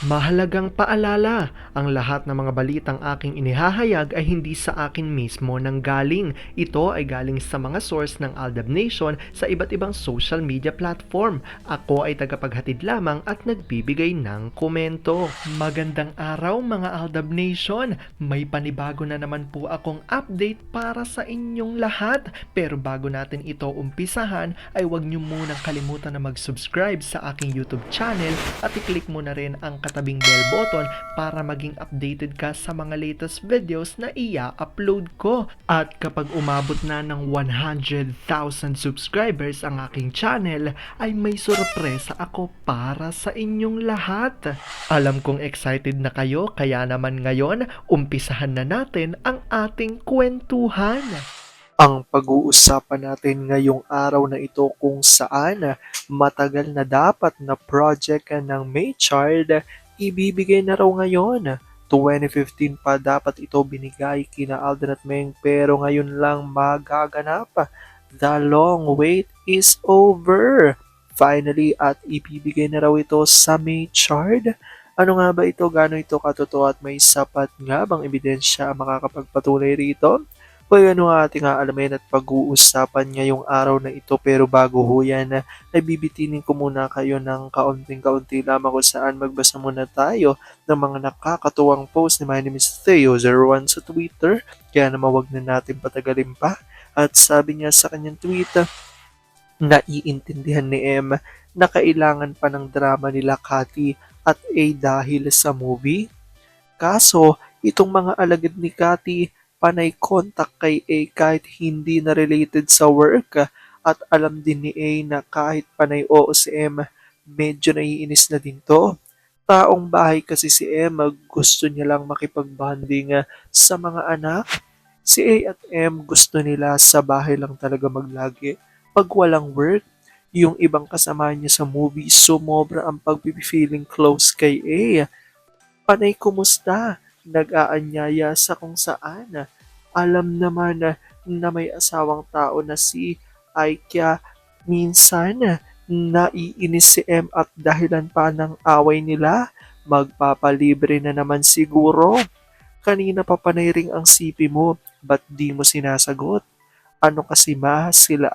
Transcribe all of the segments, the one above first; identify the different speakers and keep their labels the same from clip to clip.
Speaker 1: Mahalagang paalala, ang lahat ng mga balitang aking inihahayag ay hindi sa akin mismo nanggaling. Ito ay galing sa mga source ng Aldab Nation sa iba't ibang social media platform. Ako ay tagapaghatid lamang at nagbibigay ng komento. Magandang araw mga Aldab Nation! May panibago na naman po akong update para sa inyong lahat. Pero bago natin ito umpisahan ay huwag niyo munang kalimutan na mag-subscribe sa aking YouTube channel at i-click mo na rin ang katabing bell button para maging updated ka sa mga latest videos na i-upload ko. At kapag umabot na ng 100,000 subscribers ang aking channel, ay may sorpresa ako para sa inyong lahat. Alam kong excited na kayo, kaya naman ngayon, umpisahan na natin ang ating kwentuhan.
Speaker 2: Ang pag-uusapan natin ngayong araw na ito kung saan matagal na dapat na project ng Maychard ibibigay na raw ngayon. 2015 pa dapat ito binigay kina Alden at Meng pero ngayon lang magaganap. The long wait is over. Finally at ibibigay na raw ito sa Maychard. Ano nga ba ito? Gaano ito katotoo at may sapat nga bang ebidensya ang makakapagpatunay rito? O ano ang ating aalamin at pag-uusapan ngayong araw na ito pero bago ho yan, ay bibitinin ko muna kayo ng kaunting-kaunti lamang kung saan magbasa muna tayo ng mga nakakatuwang post ni My name is Theo01 sa Twitter. Kaya naman wag na natin patagalin pa. At sabi niya sa kanyang tweet, naiintindihan ni M na kailangan pa ng drama nila Cathy at A dahil sa movie. Kaso, itong mga alagad ni Cathy panay contact kay A kahit hindi na related sa work at alam din ni A na kahit panay oo si M, medyo naiinis na din to. Taong bahay kasi si M, gusto niya lang makipag-bonding sa mga anak. Si A at M gusto nila sa bahay lang talaga maglagi pag walang work. Yung ibang kasama niya sa movie, sumobra ang pag-feeling close kay A. Panay kumusta? Nag-aanyaya sa kung saan. Alam naman na may asawang tao na si Aikya. Minsan, naiinis si M at dahilan pa ng away nila. Magpapalibre na naman siguro. Kanina pa panay ring ang sipi mo, ba't di mo sinasagot? Ano kasi sila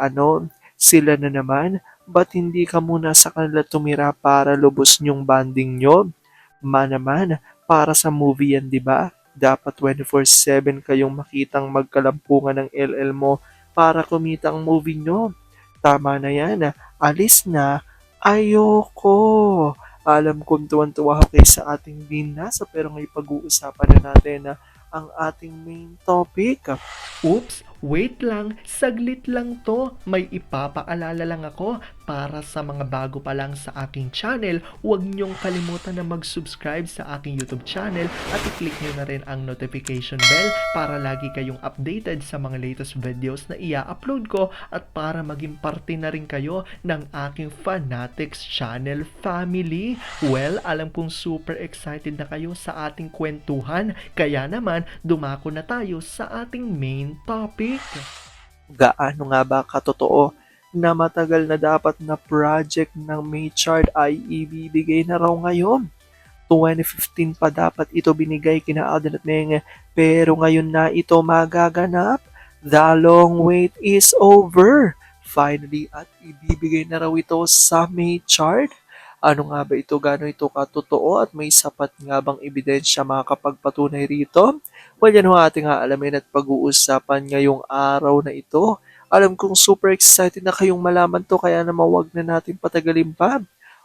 Speaker 2: sila na naman, ba't hindi ka muna sa kanila tumira para lubos niyong banding nyo? Naman, para sa movie yan, di ba? Dapat 24/7 kayong makitang magkalampungan ng LL mo para kumita ang movie nyo. Tama na yan, alis na. Ayoko. Alam kong tuwan-tuwa ako sa ating binasa pero ngayon pag-uusapan na natin ang ating main topic.
Speaker 1: Oops, wait lang, saglit lang to. May ipapaalala lang ako para sa mga bago pa lang sa aking channel. Huwag niyong kalimutan na mag-subscribe sa aking YouTube channel at i-click niyo na rin ang notification bell para lagi kayong updated sa mga latest videos na i-upload ko at para maging parte na rin kayo ng aking Fanatics channel family. Well, alam kong super excited na kayo sa ating kwentuhan, kaya naman dumako na tayo sa ating main topic.
Speaker 2: Gaano nga ba katotoo na matagal na dapat na project ng Maychard ay ibibigay na raw ngayon? 2015 pa dapat ito binigay kina Alden at Meng pero ngayon na ito magaganap. The long wait is over. Finally at ibibigay na raw ito sa Maychard. Ano nga ba ito? Gaano ito katotoo at may sapat nga bang ebidensya makakapagpatunay rito? Well, yan ho ating aalamin at pag-uusapan ngayong araw na ito. Alam kong super excited na kayong malaman to kaya naman wag na natin patagalin pa.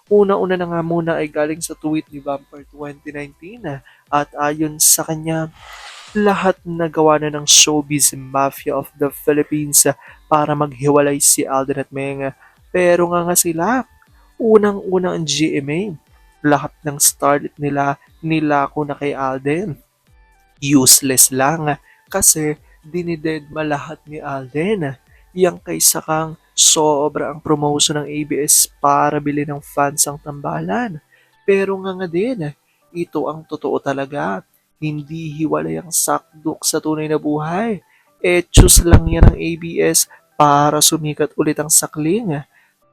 Speaker 2: Una-una na nga muna ay galing sa tweet ni Vampire 2019 at ayon sa kanya, lahat nagawa na ng showbiz mafia of the Philippines para maghiwalay si Alden at Meng. Pero nga sila, unang-una ang GMA. Lahat ng starlet nila nilako na kay Alden. Useless lang kasi dinidedma lahat ni Alden. Yang kaysa kang sobra ang promotion ng ABS para bili ng fans ang tambalan. Pero nga din, ito ang totoo talaga. Hindi hiwalay ang sakduk sa tunay na buhay. Choose lang yan ng ABS para sumikat ulit ang sakling.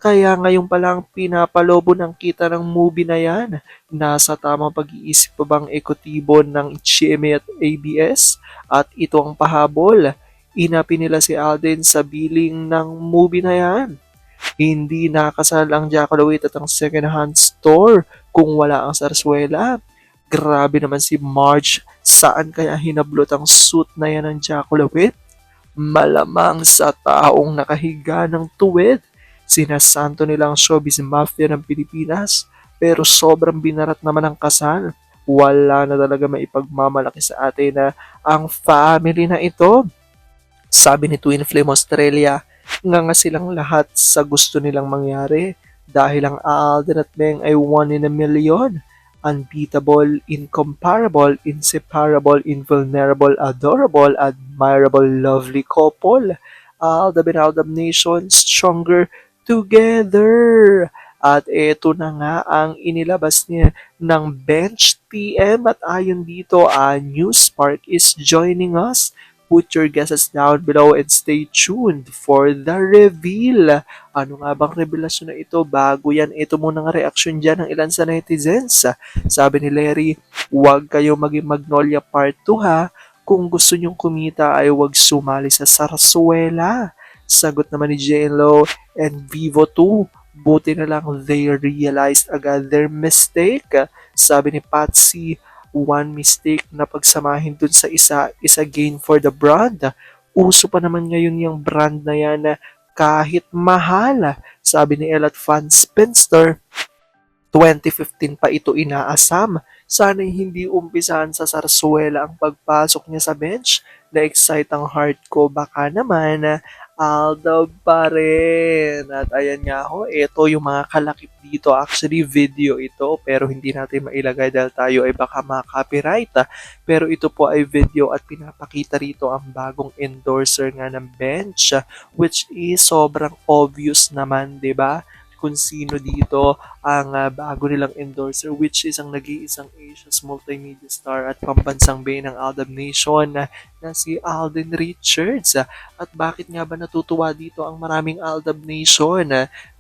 Speaker 2: Kaya ngayon pa lang pinapalobo ng kita ng movie na yan. Nasa tamang pag-iisip pa bang ekotibo ng GMA at ABS? At ito ang pahabol. Inapi nila si Alden sa billing ng movie na yan. Hindi nakasal ang Jacolawit at ang second-hand store kung wala ang sarsuela. Grabe naman si Marge. Saan kaya hinablot ang suit na yan ng Jacolawit? Malamang sa taong nakahiga ng tuwid. Sinasanto nilang showbiz mafia ng Pilipinas, pero sobrang binarat naman ang kasal. Wala na talaga maipagmamalaki sa atin na ang family na ito. Sabi ni Twin Flame Australia, nga silang lahat sa gusto nilang mangyari dahil ang Alden at Meng ay one in a million. Unbeatable, incomparable, inseparable, invulnerable, adorable, admirable, lovely couple. Aldab and Aldab Nation, stronger together. At eto na nga ang inilabas niya ng Bench TM at ayon dito, News Spark is joining us. Put your guesses down below and stay tuned for the reveal. Ano nga bang revelasyon na ito? Bago yan, ito muna nga reaksyon dyan ng ilan sa netizens. Sabi ni Larry, huwag kayo maging Magnolia Part 2 ha. Kung gusto nyong kumita ay huwag sumali sa sarsuela. Sagot naman ni JLo and Vivo 2. Buti na lang they realized agad their mistake. Sabi ni Patsy, one mistake na pagsamahin dun sa isa is a gain for the brand. Uso pa naman ngayon yung brand na yan na kahit mahal. Sabi ni Elat Fan Spencer, 2015 pa ito inaasam. Sana'y hindi umpisahan sa sarsuela ang pagpasok niya sa bench. Na-excite ang heart ko. Baka naman, Aldab pa rin. At ayan nga ho, ito yung mga kalakip dito. Actually, video ito, pero hindi natin mailagay dahil tayo ay baka ma-copyright. Pero ito po ay video at pinapakita rito ang bagong endorser nga ng bench, which is sobrang obvious naman, 'di ba? Kung sino dito ang bago nilang endorser, which is ang nag-iisang Asia's multimedia star at pambansang bay ng Aldab Nation na si Alden Richards. At bakit nga ba natutuwa dito ang maraming Aldab Nation?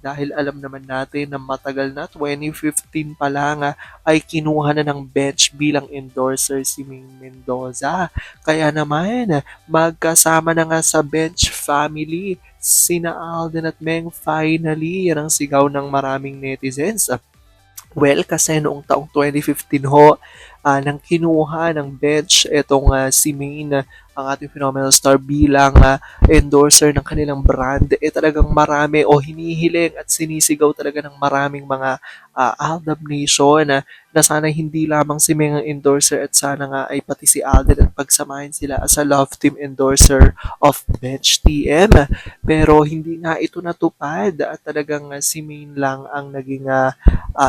Speaker 2: Dahil alam naman natin na matagal na, 2015 pa lang, ay kinuha na ng bench bilang endorser si Ming Mendoza. Kaya naman, magkasama na nga sa bench family sina Alden at Meng. Finally, yan ang sigaw ng maraming netizens. Well, kasi noong taong 2015 ho, nang kinuha ng bench itong si Maine, ang ating phenomenal star bilang endorser ng kanilang brand, talagang marami o hinihiling at sinisigaw talaga ng maraming mga Aldab Nation na sana hindi lamang si Maine ang endorser at sana nga ay pati si Alden at pagsamahin sila as a love team endorser of Bench TM. Pero hindi nga ito natupad at talagang si Maine lang ang naging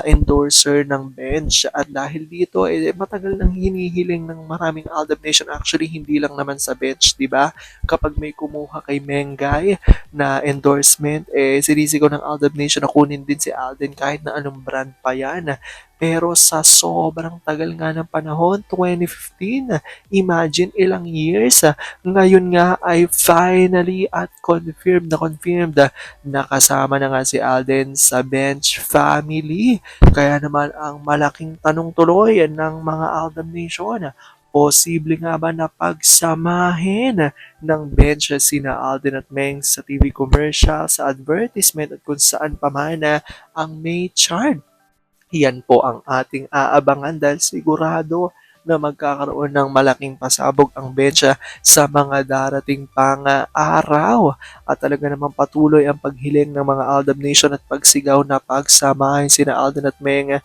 Speaker 2: endorser ng bench. At dahil dito, matagal nang hinihiling ng maraming Aldab Nation. Actually, hindi lang naman sa bench, di ba? Kapag may kumuha kay Mengay na endorsement, sinisigaw ng Aldab Nation na kunin din si Alden kahit na anong brand pa yan. Pero sa sobrang tagal nga ng panahon, 2015, imagine ilang years, ngayon nga ay finally at confirmed na kasama na nga si Alden sa bench family. Kaya naman ang malaking tanong tuloy ng mga Aldab Nation, posible nga ba na pagsamahin ng bench sina Alden at Meng sa TV commercial, sa advertisement at kung saan pa man ang May chart? Yan po ang ating aabangan dahil sigurado na magkakaroon ng malaking pasabog ang bench sa mga darating pang araw. At talaga namang patuloy ang paghiling ng mga Aldab Nation at pagsigaw na pagsamahin sina Alden at Meng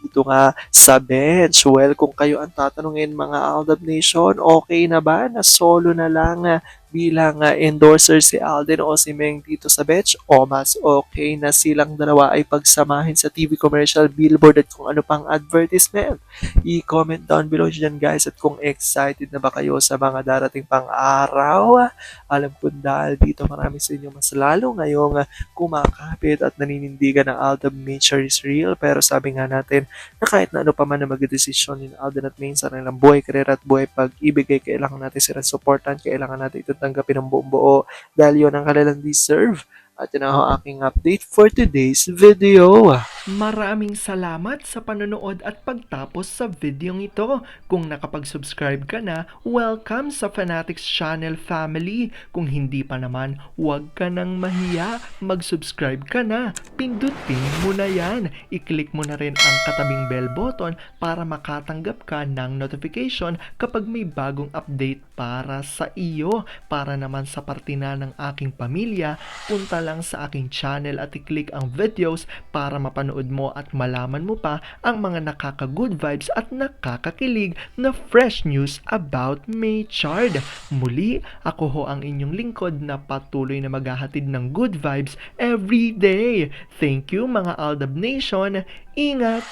Speaker 2: dito nga sa bench. Well, kung kayo ang tatanungin mga Aldab Nation, okay na ba na solo na lang bilang endorser si Alden o si Meng dito sa bench, o mas okay na silang dalawa ay pagsamahin sa TV commercial, billboard at kung ano pang advertisement? I-comment down below dyan guys, at kung excited na ba kayo sa mga darating pang araw. Alam ko dahil dito marami sa inyo mas lalo ngayong kumakapit at naninindigan ng Aldab Nature is real, pero sabi nga natin na kahit na ano pa man na magdesisyon ni Alden at Meng sa kanilang buhay, karera at buhay pag-ibig, ay kailangan natin silang supportan, kailangan natin ito tanggapin ng buong buo dahil yun ang kanilang deserve. At yun ang aking update for today's video.
Speaker 1: Maraming salamat sa panonood at pagtapos sa videong ito. Kung nakapag-subscribe ka na, welcome sa Fanatics Channel family. Kung hindi pa naman, huwag ka nang mahiya. Mag-subscribe ka na. Pindutin mo na yan. I-click mo na rin ang katabing bell button para makatanggap ka ng notification kapag may bagong update para sa iyo. Para naman sa parte na ng aking pamilya, punta lang sa aking channel at i-click ang videos para mapanood mo at malaman mo pa ang mga nakaka-good vibes at nakakakilig na fresh news about Maychard. Muli, ako ho ang inyong lingkod na patuloy na maghahatid ng good vibes every day. Thank you mga Aldab Nation. Ingat!